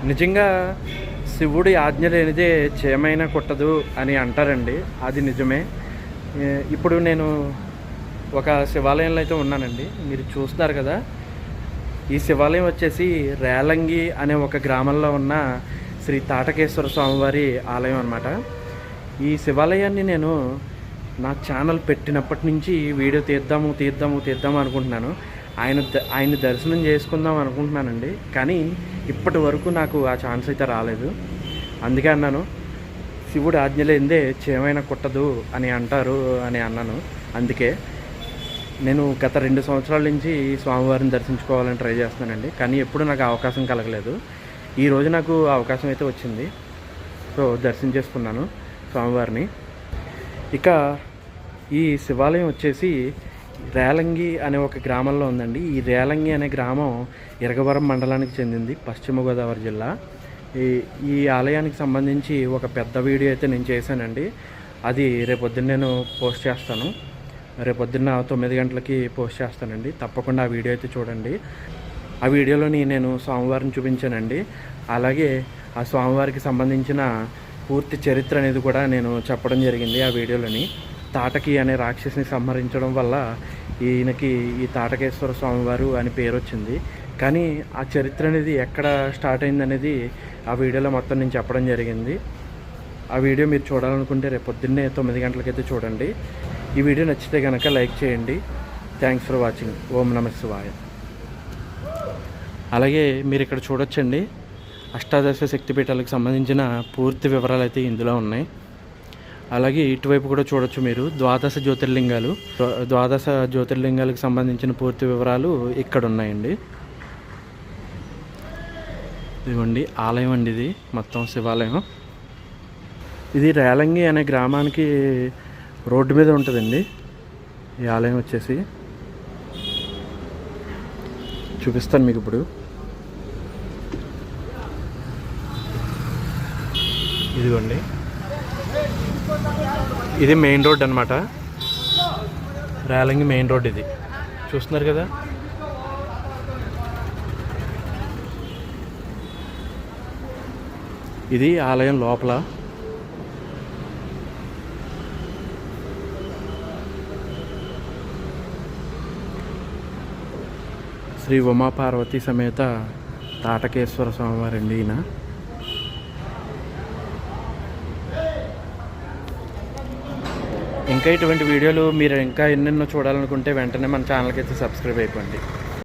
నిజంగా శివుడి ఆజ్ఞ లేనిదే చేమైనా కుట్టదు అని అంటారండి. అది నిజమే. ఇప్పుడు నేను ఒక శివాలయంలో అయితే ఉన్నానండి. మీరు చూస్తున్నారు కదా. ఈ శివాలయం వచ్చేసి రేలంగి అనే ఒక గ్రామంలో ఉన్న శ్రీ తాటకేశ్వర స్వామివారి ఆలయం అన్నమాట. ఈ శివాలయాన్ని నేను నా ఛానల్ పెట్టినప్పటి నుంచి వీడియో తీద్దాము అనుకుంటున్నాను. ఆయన్ని దర్శనం చేసుకుందాం అనుకుంటున్నానండి. కానీ ఇప్పటి వరకు నాకు ఆ ఛాన్స్ అయితే రాలేదు. అందుకే అన్నాను, శివుడు ఆజ్ఞ లేనిదే చేమైనా కుట్టదు అని అంటారు అని అన్నాను. అందుకే నేను గత 2 సంవత్సరాల నుంచి స్వామివారిని దర్శించుకోవాలని ట్రై చేస్తున్నానండి. కానీ ఎప్పుడు నాకు అవకాశం కలగలేదు. ఈరోజు నాకు అవకాశం అయితే వచ్చింది. సో దర్శనం చేసుకున్నాను స్వామివారిని. ఇక ఈ శివాలయం వచ్చేసి రేలంగి అనే ఒక గ్రామంలో ఉందండి. ఈ రేలంగి అనే గ్రామం ఇరగవరం మండలానికి చెందింది, పశ్చిమ గోదావరి జిల్లా. ఈ ఆలయానికి సంబంధించి ఒక పెద్ద వీడియో అయితే నేను చేశానండి. అది రేపొద్దున నేను పోస్ట్ చేస్తాను. రేపొద్దున్న 9 గంటలకి పోస్ట్ చేస్తానండి. తప్పకుండా ఆ వీడియో అయితే చూడండి. ఆ వీడియోలోని నేను స్వామివారిని చూపించానండి. అలాగే ఆ స్వామివారికి సంబంధించిన పూర్తి చరిత్ర అనేది కూడా నేను చెప్పడం జరిగింది ఆ వీడియోలోని. తాటకి అనే రాక్షసిని సంహరించడం వల్ల ఈయనకి ఈ తాటకేశ్వర స్వామివారు అని పేరు వచ్చింది. కానీ ఆ చరిత్ర అనేది ఎక్కడ స్టార్ట్ అయింది అనేది ఆ వీడియోలో మొత్తం నేను చెప్పడం జరిగింది. ఆ వీడియో మీరు చూడాలనుకుంటే రేపు పొద్దున్నే 9 గంటలకైతే చూడండి. ఈ వీడియో నచ్చితే కనుక లైక్ చేయండి. Thanks for watching. ఓం నమః శివాయ. అలాగే మీరు ఇక్కడ చూడొచ్చండి, అష్టాదశ శక్తిపీఠాలకు సంబంధించిన పూర్తి వివరాలు అయితే ఇందులో ఉన్నాయి. అలాగే ఇటువైపు కూడా చూడొచ్చు మీరు, ద్వాదశ జ్యోతిర్లింగాలకు సంబంధించిన పూర్తి వివరాలు ఇక్కడ ఉన్నాయండి. ఇదిగోండి ఆలయం అండి, ఇది మొత్తం శివాలయం. ఇది రేలంగి అనే గ్రామానికి రోడ్డు మీద ఉంటుందండి ఈ ఆలయం వచ్చేసి. చూపిస్తాను మీకు ఇప్పుడు. ఇదిగోండి, ఇది మెయిన్ రోడ్ అనమాట. రేలంగి మెయిన్ రోడ్ ఇది చూస్తున్నారు కదా. ఇది ఆలయం లోపల. శ్రీ ఉమాపార్వతి సమేత తాటకేశ్వర స్వామివారండి ఈయన. ఇంకా ఇటువంటి వీడియోలు మీరు ఇంకా ఎన్నెన్నో చూడాలనుకుంటే వెంటనే మన ఛానల్కి అయితే సబ్స్క్రైబ్ అయిపోండి.